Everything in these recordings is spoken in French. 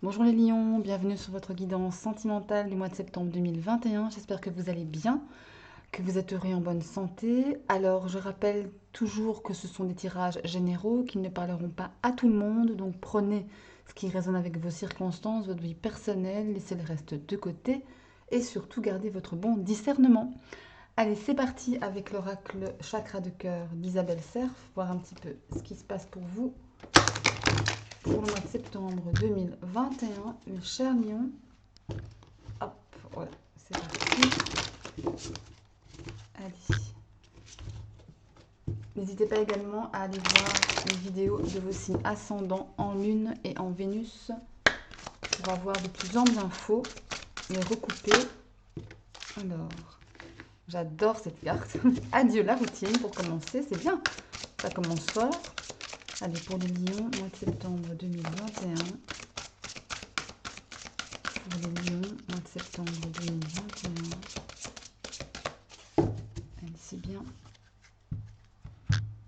Bonjour les lions, bienvenue sur votre guidance sentimentale du mois de septembre 2021. J'espère que vous allez bien, que vous êtes heureux et en bonne santé. Alors, je rappelle toujours que ce sont des tirages généraux qui ne parleront pas à tout le monde. Donc, prenez ce qui résonne avec vos circonstances, votre vie personnelle, laissez le reste de côté et surtout gardez votre bon discernement. Allez, c'est parti avec l'oracle chakra de cœur d'Isabelle Cerf, voir un petit peu ce qui se passe pour vous pour le mois de septembre 2021, mes chers lions. Hop, voilà, c'est parti. Allez. N'hésitez pas également à aller voir les vidéos de vos signes ascendants en lune et en Vénus pour avoir de plus amples infos, les recouper. Alors, j'adore cette carte. Adieu la routine pour commencer, c'est bien. Ça commence fort. Allez, pour les lions, mois de septembre 2021. Pour les lions, mois de septembre 2021. Allez, c'est bien.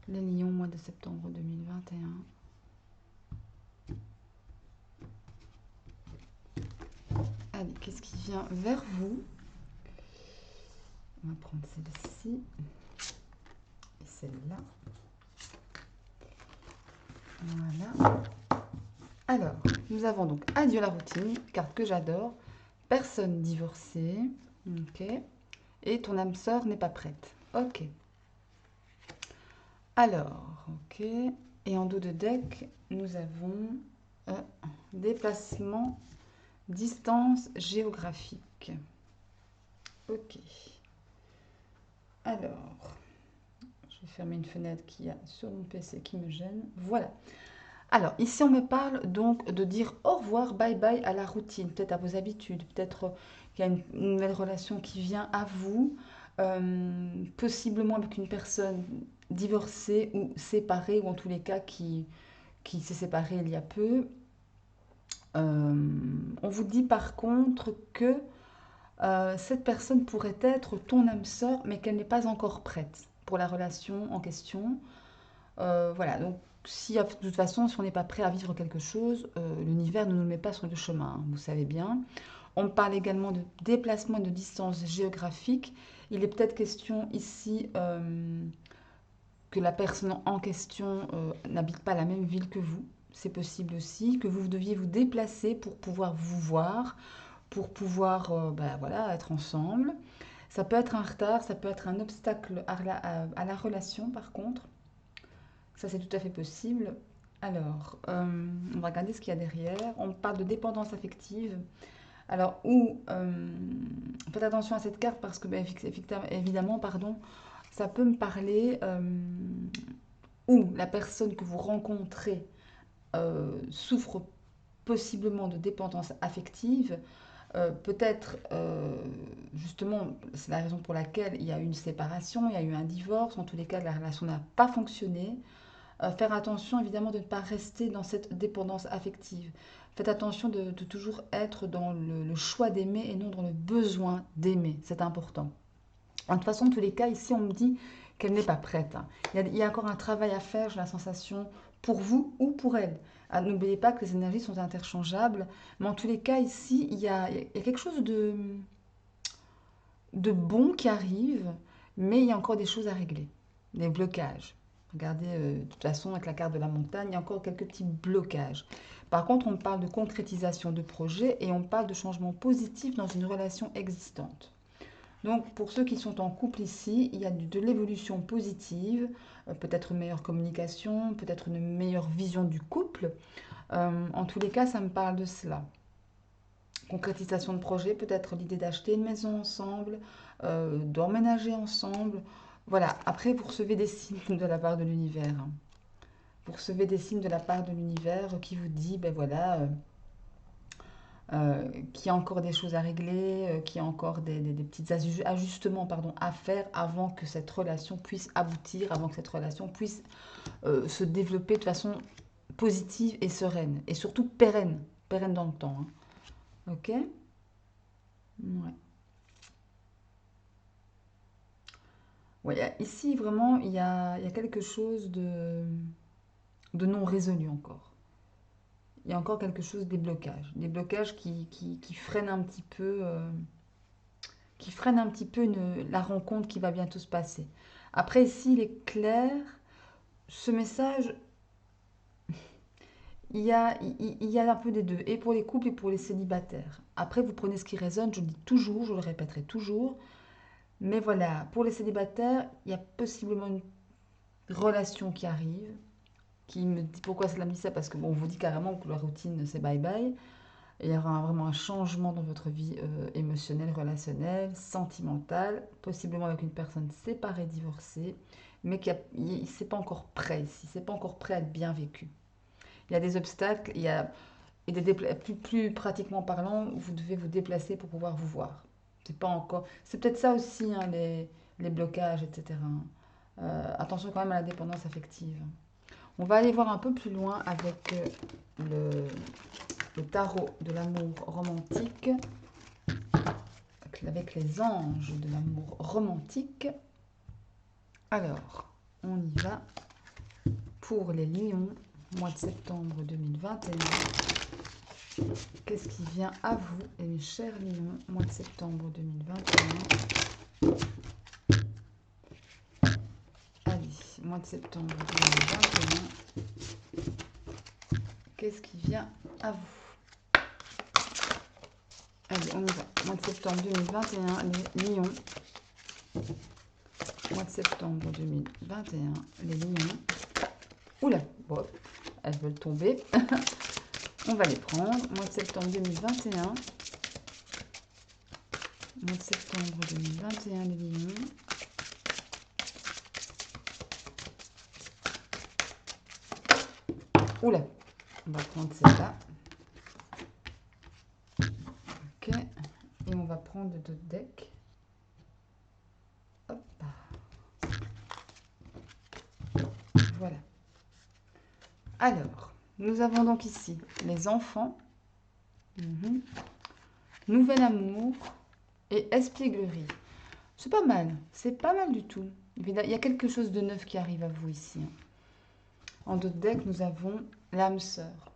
Les lions, mois de septembre 2021. Allez, qu'est-ce qui vient vers vous? On va prendre celle-ci et celle-là. Voilà. Alors, nous avons donc adieu la routine, carte que j'adore. Personne divorcée. Ok. Et ton âme sœur n'est pas prête. Ok. Alors, ok. Et en dos de deck, nous avons déplacement, distance géographique. Ok. Alors, je vais fermer une fenêtre qu'il y a sur mon PC qui me gêne. Voilà. Alors, ici, on me parle donc de dire au revoir, bye bye à la routine, peut-être à vos habitudes, peut-être qu'il y a une nouvelle relation qui vient à vous, possiblement avec une personne divorcée ou séparée, ou en tous les cas qui s'est séparée il y a peu. On vous dit par contre que cette personne pourrait être ton âme sœur, mais qu'elle n'est pas encore prête pour la relation en question. Voilà, donc si de toute façon, si on n'est pas prêt à vivre quelque chose, l'univers ne nous met pas sur le chemin, hein, vous savez bien. On parle également de déplacement de distance géographique. Il est peut-être question ici que la personne en question n'habite pas la même ville que vous. C'est possible aussi que vous deviez vous déplacer pour pouvoir vous voir, pour pouvoir voilà, être ensemble. Ça peut être un retard, ça peut être un obstacle à la relation par contre. Ça, c'est tout à fait possible. Alors, on va regarder ce qu'il y a derrière. On parle de dépendance affective. Alors, faites attention à cette carte parce que, évidemment, pardon, ça peut me parler où la personne que vous rencontrez souffre possiblement de dépendance affective. Peut-être, justement, c'est la raison pour laquelle il y a eu une séparation, il y a eu un divorce. En tous les cas, la relation n'a pas fonctionné. Faire attention évidemment de ne pas rester dans cette dépendance affective. Faites attention de toujours être dans le choix d'aimer et non dans le besoin d'aimer. C'est important. De toute façon, en tous les cas, ici, on me dit qu'elle n'est pas prête, hein. Il y a encore un travail à faire, j'ai la sensation, pour vous ou pour elle. Ah, n'oubliez pas que les énergies sont interchangeables. Mais en tous les cas, ici, il y a quelque chose de bon qui arrive, mais il y a encore des choses à régler, des blocages. Regardez, de toute façon, avec la carte de la montagne, il y a encore quelques petits blocages. Par contre, on parle de concrétisation de projets et on parle de changement positif dans une relation existante. Donc, pour ceux qui sont en couple ici, il y a de l'évolution positive, peut-être une meilleure communication, peut-être une meilleure vision du couple. En tous les cas, ça me parle de cela. Concrétisation de projet, peut-être l'idée d'acheter une maison ensemble, d'emménager ensemble. Voilà, après, vous recevez des signes de la part de l'univers, hein. Vous recevez des signes de la part de l'univers qui vous dit, ben voilà, qu'il y a encore des choses à régler, qu'il y a encore des petits ajustements pardon, à faire avant que cette relation puisse aboutir, avant que cette relation puisse se développer de façon positive et sereine. Et surtout pérenne, pérenne dans le temps, hein. Ok. Ouais. Ouais, ici, vraiment, il y a quelque chose de non résolu encore. il y a encore quelque chose, des blocages qui freinent un petit peu, la rencontre qui va bientôt se passer. Après, ici, il est clair, ce message, il y a un peu des deux, et pour les couples et pour les célibataires. Après, vous prenez ce qui résonne, je le dis toujours, je le répéterai toujours, mais voilà, pour les célibataires, il y a possiblement une relation qui arrive, qui me dit pourquoi cela me dit ça, parce que bon, on vous dit carrément que la routine, c'est bye bye. Il y aura vraiment un changement dans votre vie émotionnelle, relationnelle, sentimentale, possiblement avec une personne séparée, divorcée, mais qui c'est pas encore prêt ici, c'est pas encore prêt à être bien vécu. Il y a des obstacles, il y a et plus pratiquement parlant, vous devez vous déplacer pour pouvoir vous voir. C'est pas encore, c'est peut-être ça aussi hein, les blocages, etc. Attention quand même à la dépendance affective. On va aller voir un peu plus loin avec le tarot de l'amour romantique, avec les anges de l'amour romantique. Alors, on y va pour les lions, mois de septembre 2021. Qu'est-ce qui vient à vous, et mes chers lions, mois de septembre 2021? Allez, mois de septembre 2021. Qu'est-ce qui vient à vous? Allez, on y va. Mois de septembre 2021, les lions. Mois de septembre 2021, les lions. Oula, bon, elles veulent tomber. On va les prendre. Mois de septembre 2021. Mois de septembre 2021, les lions. Oula, on va prendre celle-là. Ok, et on va prendre d'autres decks. Hop. Voilà. Alors, nous avons donc ici les enfants, nouvel amour et espièglerie. C'est pas mal du tout. Il y a quelque chose de neuf qui arrive à vous ici. En d'autres decks, nous avons l'âme sœur.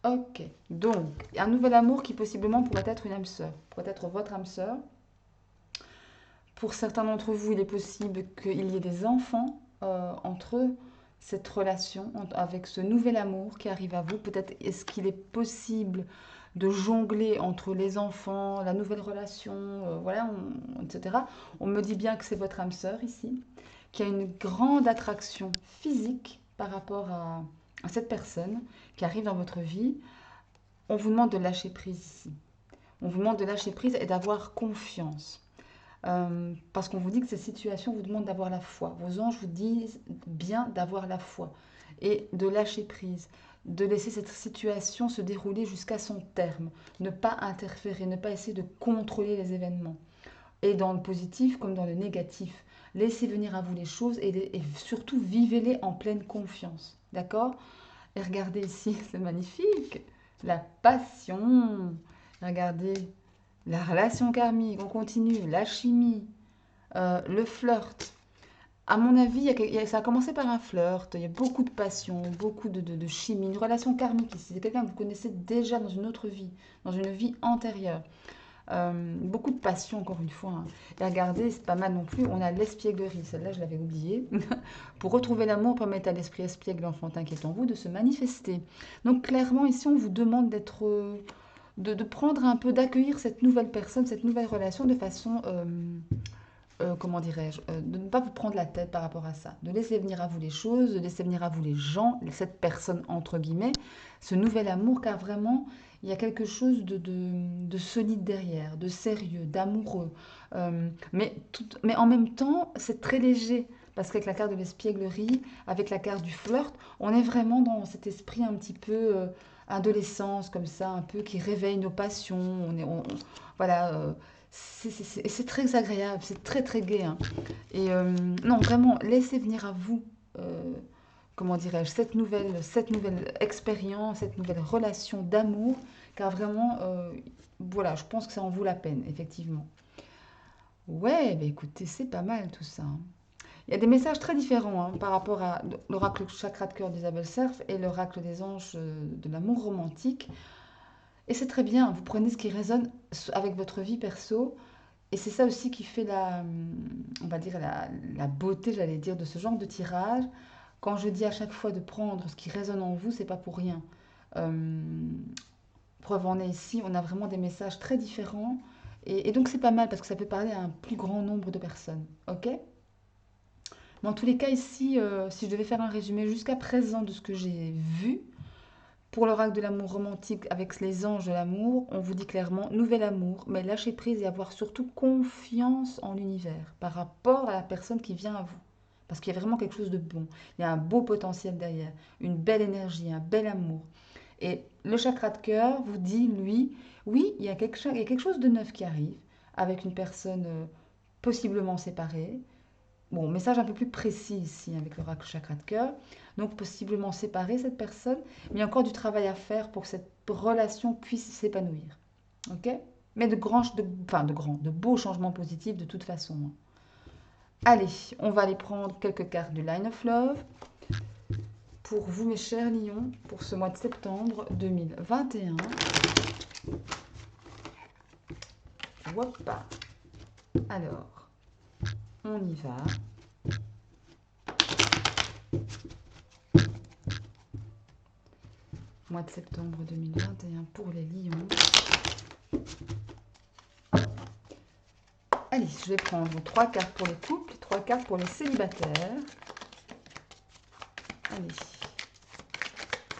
Ok, donc un nouvel amour qui possiblement pourrait être une âme sœur, pourrait être votre âme sœur. Pour certains d'entre vous, il est possible qu'il y ait des enfants entre cette relation, avec ce nouvel amour qui arrive à vous. Peut-être est-ce qu'il est possible de jongler entre les enfants, la nouvelle relation, voilà, etc. On me dit bien que c'est votre âme sœur ici, qui a une grande attraction physique par rapport à cette personne qui arrive dans votre vie. On vous demande de lâcher prise ici. On vous demande de lâcher prise et d'avoir confiance. Parce qu'on vous dit que ces situations vous demandent d'avoir la foi. Vos anges vous disent bien d'avoir la foi et de lâcher prise, de laisser cette situation se dérouler jusqu'à son terme, ne pas interférer, ne pas essayer de contrôler les événements. Et dans le positif comme dans le négatif, laissez venir à vous les choses et surtout vivez-les en pleine confiance. D'accord? Et regardez ici, c'est magnifique, la passion. Regardez, la relation karmique, on continue, la chimie, le flirt. À mon avis, ça a commencé par un flirt, il y a beaucoup de passion, beaucoup de chimie, une relation karmique ici. C'est quelqu'un que vous connaissez déjà dans une autre vie, dans une vie antérieure. Beaucoup de passion, encore une fois. Hein. Et regardez, c'est pas mal non plus, on a l'espièglerie, celle-là je l'avais oubliée. Pour retrouver l'amour, permettez à l'esprit espiègle enfantin qui est en vous de se manifester. Donc clairement, ici, on vous demande d'être... de prendre un peu, d'accueillir cette nouvelle personne, cette nouvelle relation de façon, comment dirais-je, de ne pas vous prendre la tête par rapport à ça, de laisser venir à vous les choses, de laisser venir à vous les gens, cette personne entre guillemets, ce nouvel amour, car vraiment, il y a quelque chose de solide derrière, de sérieux, d'amoureux, mais en même temps, c'est très léger. Parce qu'avec la carte de l'espièglerie, avec la carte du flirt, on est vraiment dans cet esprit un petit peu adolescence, comme ça, un peu qui réveille nos passions. Voilà, c'est très agréable, c'est très très gai. Hein. Et non, vraiment, laissez venir à vous, euh, comment dirais-je, cette nouvelle expérience, cette nouvelle relation d'amour, car vraiment, voilà, je pense que ça en vaut la peine, effectivement. Ouais, bah écoutez, c'est pas mal tout ça. Hein. Il y a des messages très différents hein, par rapport à l'oracle chakra de cœur d'Isabelle Serf et l'oracle des anges de l'amour romantique. Et c'est très bien, vous prenez ce qui résonne avec votre vie perso. Et c'est ça aussi qui fait on va dire la beauté, j'allais dire, de ce genre de tirage. Quand je dis à chaque fois de prendre ce qui résonne en vous, c'est pas pour rien. Euh, Preuve en est ici, on a vraiment des messages très différents. Et donc c'est pas mal parce que ça peut parler à un plus grand nombre de personnes. Ok? Dans tous les cas ici, si je devais faire un résumé jusqu'à présent de ce que j'ai vu, pour l'oracle de l'amour romantique avec les anges de l'amour, on vous dit clairement nouvel amour, mais lâcher prise et avoir surtout confiance en l'univers par rapport à la personne qui vient à vous. Parce qu'il y a vraiment quelque chose de bon. Il y a un beau potentiel derrière, une belle énergie, un bel amour. Et le chakra de cœur vous dit, lui, oui, il y a quelque chose de neuf qui arrive avec une personne possiblement séparée. Bon, message un peu plus précis ici avec l'oracle chakra de cœur. Donc possiblement séparer cette personne, mais il y a encore du travail à faire pour que cette relation puisse s'épanouir. Ok? Mais de beaux changements positifs de toute façon. Allez, on va aller prendre quelques cartes du Line of Love pour vous, mes chers lions, pour ce mois de septembre 2021. Hop. Alors, on y va. Mois de septembre 2021 pour les lions. Allez, je vais prendre 3 cartes pour les couples, 3 cartes pour les célibataires. Allez,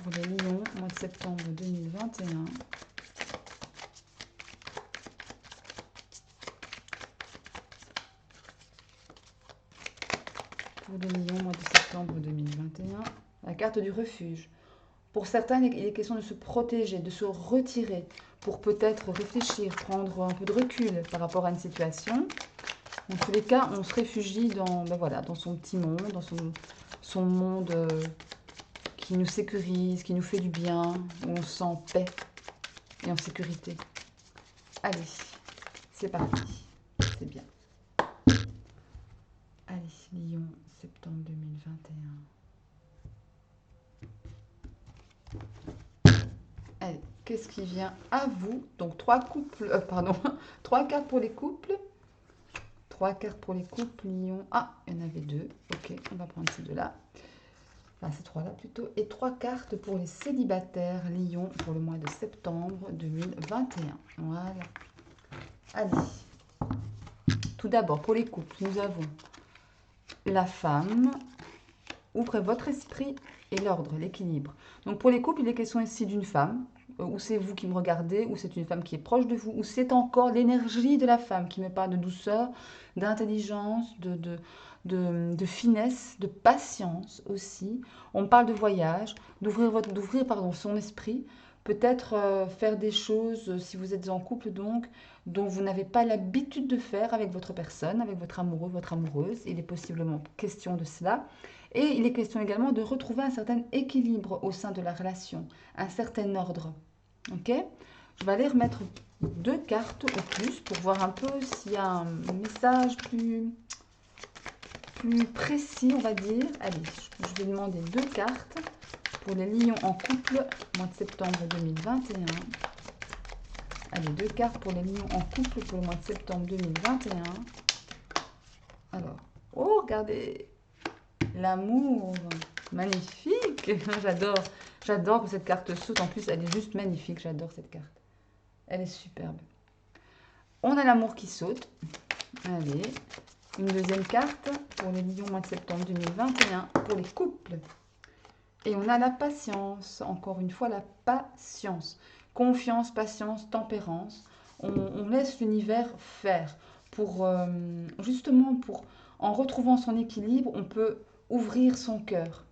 pour les lions, mois de septembre 2021. Pour les lions, mois de septembre 2021. La carte du refuge. Pour certains, il est question de se protéger, de se retirer, pour peut-être réfléchir, prendre un peu de recul par rapport à une situation. Dans tous les cas, on se réfugie dans son petit monde, dans son monde qui nous sécurise, qui nous fait du bien, où on se sent en paix et en sécurité. Allez, c'est parti. C'est bien. Allez, Lion, septembre 2021. Allez, qu'est-ce qui vient à vous? Donc, 3 cartes pour les couples. 3 cartes pour les couples, Lion. Ah, il y en avait 2. Ok, on va prendre ces 2-là. Enfin, ces 3-là plutôt. Et 3 cartes pour les célibataires, Lion, pour le mois de septembre 2021. Voilà. Allez. Tout d'abord, pour les couples, nous avons la femme. Ouvrez votre esprit et l'ordre, l'équilibre. Donc pour les couples, il est question ici d'une femme, ou c'est vous qui me regardez, ou c'est une femme qui est proche de vous, ou c'est encore l'énergie de la femme qui me parle de douceur, d'intelligence, de finesse, de patience aussi. On parle de voyage, d'ouvrir son esprit, peut-être faire des choses, si vous êtes en couple donc, dont vous n'avez pas l'habitude de faire avec votre personne, avec votre amoureux, votre amoureuse. Il est possiblement question de cela. Et il est question également de retrouver un certain équilibre au sein de la relation, un certain ordre. Ok? Je vais aller remettre 2 cartes ou plus pour voir un peu s'il y a un message plus précis, on va dire. Allez, je vais demander 2 cartes pour les lions en couple, mois de septembre 2021. Allez, 2 cartes pour les lions en couple pour le mois de septembre 2021. Alors, oh, regardez! L'amour, magnifique. J'adore que cette carte saute. En plus, elle est juste magnifique. J'adore cette carte. Elle est superbe. On a l'amour qui saute. Allez, une deuxième carte pour les lions mois de septembre 2021 pour les couples. Et on a la patience. Encore une fois, la patience. Confiance, patience, tempérance. On laisse l'univers faire. Justement, en retrouvant son équilibre, on peut ouvrir son cœur.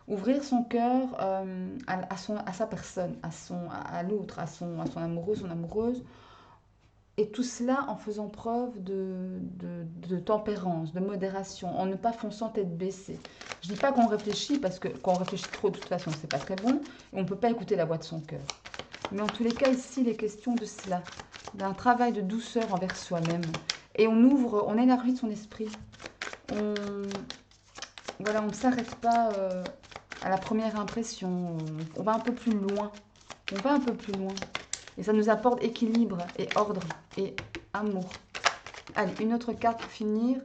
Ouvrir son cœur à sa personne, à l'autre, à son amoureux, son amoureuse. Et tout cela en faisant preuve de tempérance, de modération, en ne pas fonçant tête baissée. Je ne dis pas qu'on réfléchit, parce que quand on réfléchit trop, de toute façon, c'est pas très bon, et on ne peut pas écouter la voix de son cœur. Mais en tous les cas, ici, il est question de cela, d'un travail de douceur envers soi-même. Et on élargit son esprit. voilà, on ne s'arrête pas à la première impression. On va un peu plus loin. On va un peu plus loin. Et ça nous apporte équilibre et ordre et amour. Allez, une autre carte pour finir.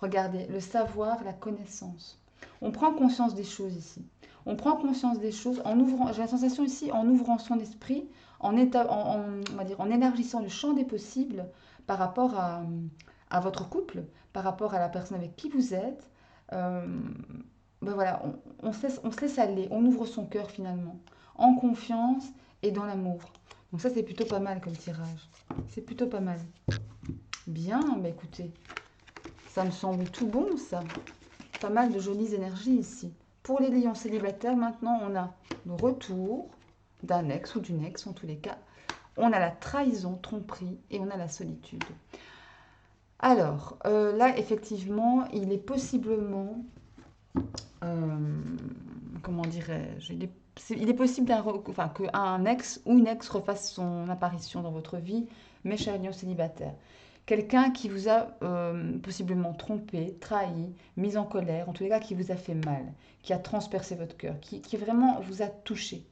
Regardez, le savoir, la connaissance. On prend conscience des choses ici. On prend conscience des choses en ouvrant, j'ai la sensation ici, en ouvrant son esprit, on va dire, en élargissant le champ des possibles par rapport à votre couple, par rapport à la personne avec qui vous êtes. Euh, ben voilà, on se laisse aller, on ouvre son cœur finalement, en confiance et dans l'amour. Donc ça, c'est plutôt pas mal comme tirage. C'est plutôt pas mal. Bien, bah écoutez, ça me semble tout bon, ça. Pas mal de jolies énergies ici. Pour les lions célibataires, maintenant, on a le retour d'un ex ou d'une ex, en tous les cas. On a la trahison, tromperie et on a la solitude. Alors, là, effectivement, il est possiblement... comment dirais-je, il est possible qu'un ex ou une ex refasse son apparition dans votre vie, mes chers lions célibataires. Quelqu'un qui vous a possiblement trompé, trahi, mis en colère, en tous les cas qui vous a fait mal, qui a transpercé votre cœur, qui vraiment vous a touché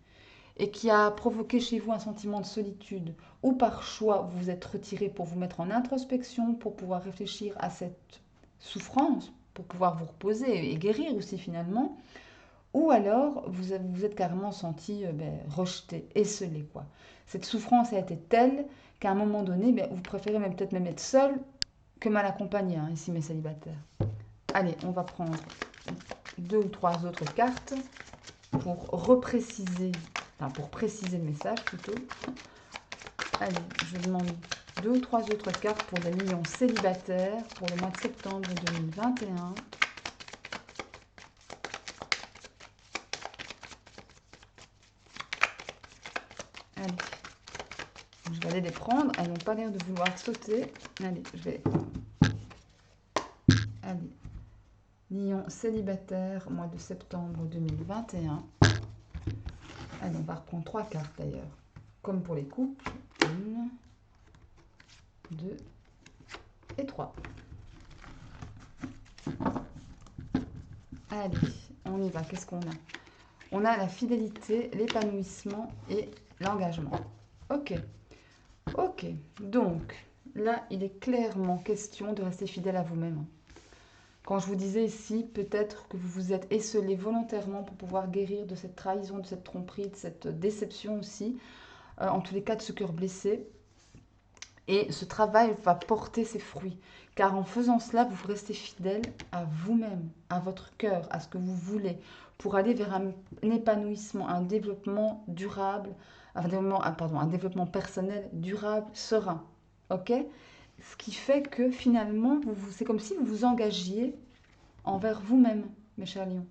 et qui a provoqué chez vous un sentiment de solitude ou par choix vous vous êtes retiré pour vous mettre en introspection, pour pouvoir réfléchir à cette souffrance, pour pouvoir vous reposer et guérir aussi finalement, ou alors vous êtes carrément senti rejeté, esselé quoi. Cette souffrance a été telle qu'à un moment donné, vous préférez même peut-être même être seul que mal accompagné, hein, ici mes célibataires. Allez, on va prendre 2 ou 3 autres cartes pour repréciser, enfin pour préciser le message plutôt. Allez, je demande 2 ou 3 autres cartes pour les lions célibataires pour le mois de septembre 2021. Allez, je vais aller les prendre. Elles n'ont pas l'air de vouloir sauter. Allez, je vais... Allez, lion célibataire, mois de septembre 2021. Allez, on va reprendre 3 cartes d'ailleurs. Comme pour les couples. 1, 2 et 3. Allez, on y va. Qu'est-ce qu'on a? On a la fidélité, l'épanouissement et l'engagement. Ok. Ok. Donc, là, il est clairement question de rester fidèle à vous-même. Quand je vous disais ici, peut-être que vous vous êtes esselé volontairement pour pouvoir guérir de cette trahison, de cette tromperie, de cette déception aussi, en tous les cas de ce cœur blessé. Et ce travail va porter ses fruits, car en faisant cela, vous restez fidèle à vous-même, à votre cœur, à ce que vous voulez, pour aller vers un épanouissement, un développement durable, un développement personnel durable, serein. Ok? Ce qui fait que finalement, c'est comme si vous vous engagiez envers vous-même, mes chers lions.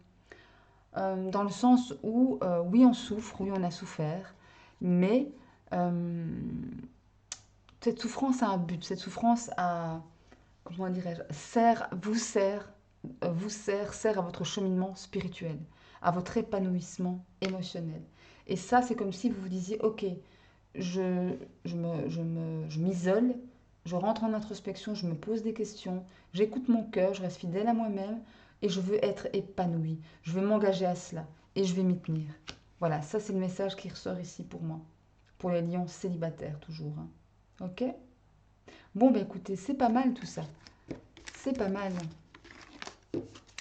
Dans le sens où, oui, on souffre, oui, on a souffert, mais cette souffrance a un but, cette souffrance a, comment dirais-je, sert à votre cheminement spirituel, à votre épanouissement émotionnel. Et ça, c'est comme si vous vous disiez, ok, je m'isole, je rentre en introspection, je me pose des questions, j'écoute mon cœur, je reste fidèle à moi-même et je veux être épanoui. Je veux m'engager à cela et je vais m'y tenir. Voilà, ça c'est le message qui ressort ici pour moi, pour les lions célibataires toujours. Hein. Ok? Bon, bah écoutez, c'est pas mal tout ça. C'est pas mal.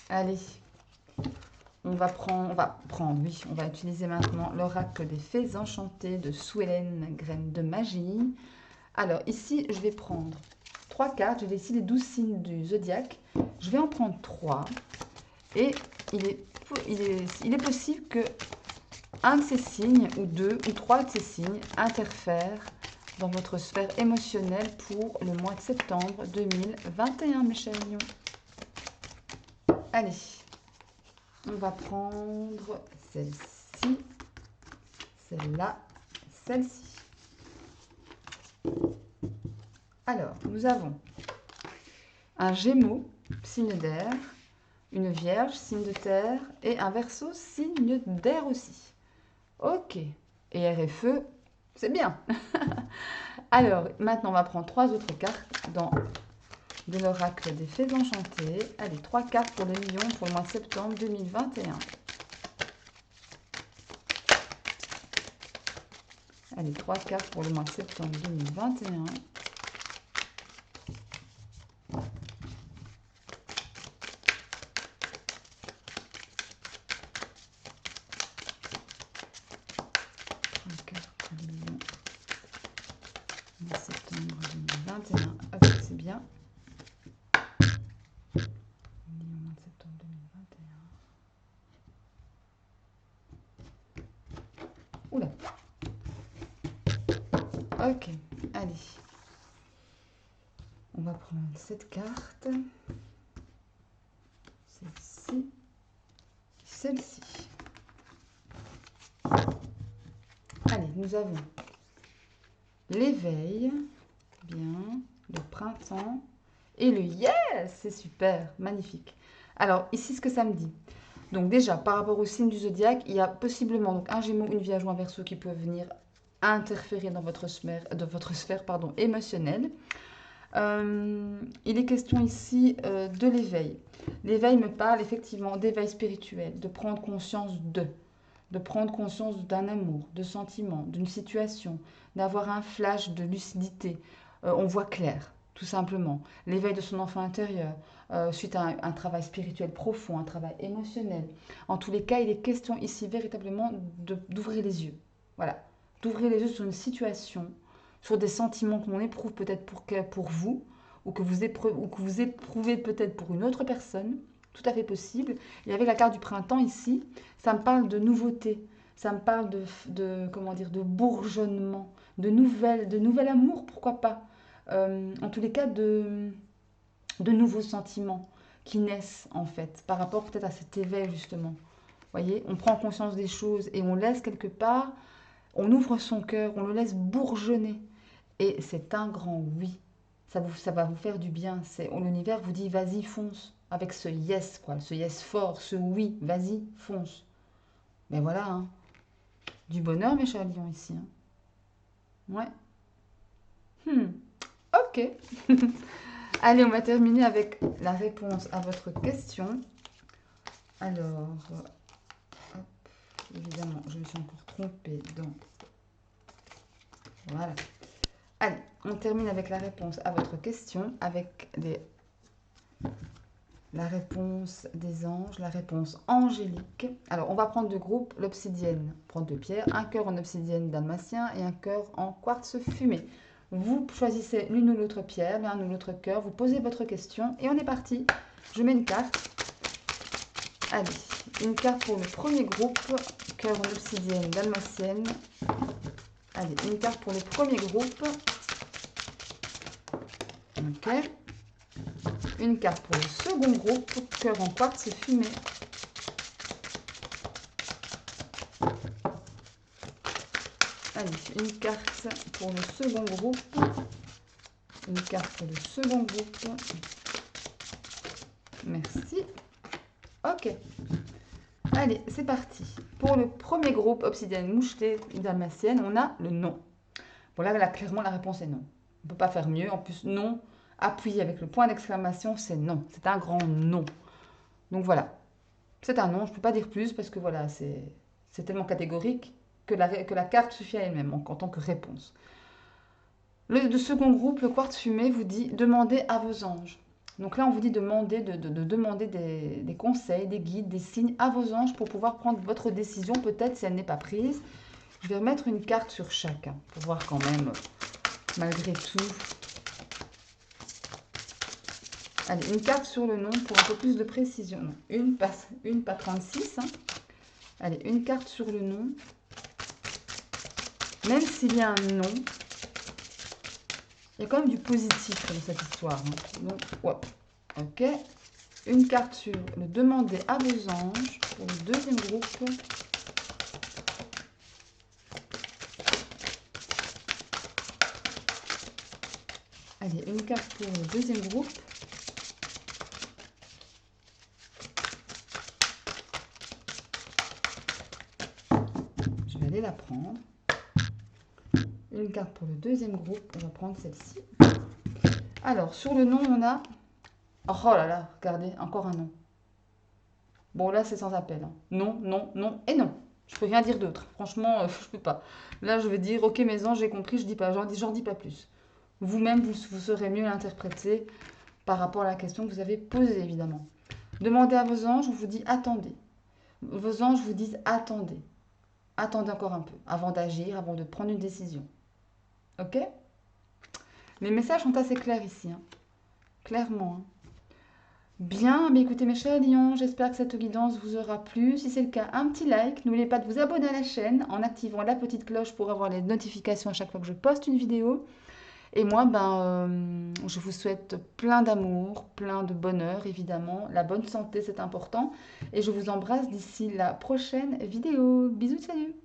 Allez, on va utiliser maintenant l'oracle des fées enchantées de Suelen, graine de magie. Alors ici, je vais prendre 3 cartes. J'ai ici les 12 signes du zodiaque. Je vais en prendre 3. Et il est possible que un de ces signes, ou 2 ou 3 de ces signes, interfèrent dans votre sphère émotionnelle pour le mois de septembre 2021, mes chers lions. Allez, on va prendre celle-ci, celle-là, celle-ci. Alors, nous avons un Gémeaux, signe d'air, une Vierge, signe de terre, et un Verseau, signe d'air aussi. Ok. Et air et feu, c'est bien. Alors, maintenant, on va prendre 3 autres cartes dans de l'oracle des fées enchantées. Allez, 3 cartes pour le lion pour le mois de septembre 2021. Allez, 3 cartes pour le mois de septembre 2021. Septembre 2021. Ok, c'est bien. Lion, septembre 2021. Oula. Ok, allez. On va prendre cette carte. Celle-ci. Celle-ci. Allez, nous avons l'éveil, bien, le printemps et le yes, c'est super, magnifique. Alors, ici, ce que ça me dit. Donc déjà, par rapport au signe du zodiaque, il y a possiblement donc, un Gémeaux, une Vierge ou un Verseau qui peuvent venir interférer dans votre sphère, émotionnelle. Il est question ici de l'éveil. L'éveil me parle effectivement d'éveil spirituel, de prendre conscience de prendre conscience d'un amour, de sentiments, d'une situation, d'avoir un flash de lucidité. On voit clair, tout simplement. L'éveil de son enfant intérieur, suite à un travail spirituel profond, un travail émotionnel. En tous les cas, il est question ici véritablement d'ouvrir les yeux. Voilà, d'ouvrir les yeux sur une situation, sur des sentiments que l'on éprouve peut-être pour vous, ou que vous éprouvez peut-être pour une autre personne. Tout à fait possible. Et avec la carte du printemps ici, ça me parle de nouveauté, ça me parle comment dire, de bourgeonnement, de nouvel amour, pourquoi pas. En tous les cas, de nouveaux sentiments qui naissent en fait, par rapport peut-être à cet éveil justement. Vous voyez, on prend conscience des choses et on laisse quelque part, on ouvre son cœur, on le laisse bourgeonner. Et c'est un grand oui. Ça va vous faire du bien. L'univers vous dit, vas-y, fonce. Avec ce yes, quoi. Ce yes fort, ce oui, vas-y, fonce. Mais voilà, hein. Du bonheur, mes chers lions, ici. Hein. Ouais. Ok. Allez, on va terminer avec la réponse à votre question. Alors, hop, évidemment, je me suis encore trompée dans... Voilà. Allez, on termine avec la réponse à votre question, avec la réponse des anges, la réponse angélique. Alors, on va prendre deux groupes, l'obsidienne, prendre deux pierres, un cœur en obsidienne dalmatien et un cœur en quartz fumé. Vous choisissez l'une ou l'autre pierre, l'un ou l'autre cœur, vous posez votre question et on est parti. Je mets une carte. Allez, une carte pour le premier groupe, cœur en obsidienne dalmatienne. Allez, une carte pour le premier groupe. Ok. Une carte pour le second groupe, cœur en quartz fumé. Allez, une carte pour le second groupe. Une carte pour le second groupe. Merci. Ok. Allez, c'est parti. Pour le premier groupe, obsidienne mouchetée dalmatienne, on a le non. Bon, là, clairement, la réponse est non. On ne peut pas faire mieux. En plus, non, appuyé avec le point d'exclamation, c'est non. C'est un grand non. Donc voilà. C'est un non, je ne peux pas dire plus parce que voilà, c'est tellement catégorique que la carte suffit à elle-même en tant que réponse. Le second groupe, le quartz fumé, vous dit demandez à vos anges. Donc là, on vous dit de demander des conseils, des guides, des signes à vos anges pour pouvoir prendre votre décision, peut-être si elle n'est pas prise. Je vais remettre une carte sur chacun pour voir quand même, malgré tout. Allez, une carte sur le nom pour un peu plus de précision. Non, une pas 36. Hein. Allez, une carte sur le nom. Même s'il y a un nom, il y a quand même du positif dans cette histoire. Hein. Donc, ouais. Ok. Une carte sur le demander à vos anges pour le deuxième groupe. Allez, une carte pour le deuxième groupe. Je vais aller la prendre. Une carte pour le deuxième groupe. On va prendre celle-ci. Alors, sur le nom, on a Oh là là, regardez, encore un non. Bon, là, c'est sans appel, hein. Non, non, non et non. Je peux rien dire d'autre. Franchement, je peux pas. Là, je vais dire, ok, mes anges, j'ai compris, je dis pas, j'en dis pas plus. Vous-même, vous saurez mieux l'interpréter par rapport à la question que vous avez posée, évidemment. Demandez à vos anges, on vous dit attendez. Vos anges vous disent attendez. Attendez encore un peu avant d'agir, avant de prendre une décision. Ok? Les messages sont assez clairs ici, hein. Clairement, hein. Bien, mais écoutez mes chers lions, j'espère que cette guidance vous aura plu. Si c'est le cas, un petit like. N'oubliez pas de vous abonner à la chaîne en activant la petite cloche pour avoir les notifications à chaque fois que je poste une vidéo. Et moi, je vous souhaite plein d'amour, plein de bonheur, évidemment. La bonne santé, c'est important. Et je vous embrasse d'ici la prochaine vidéo. Bisous, salut!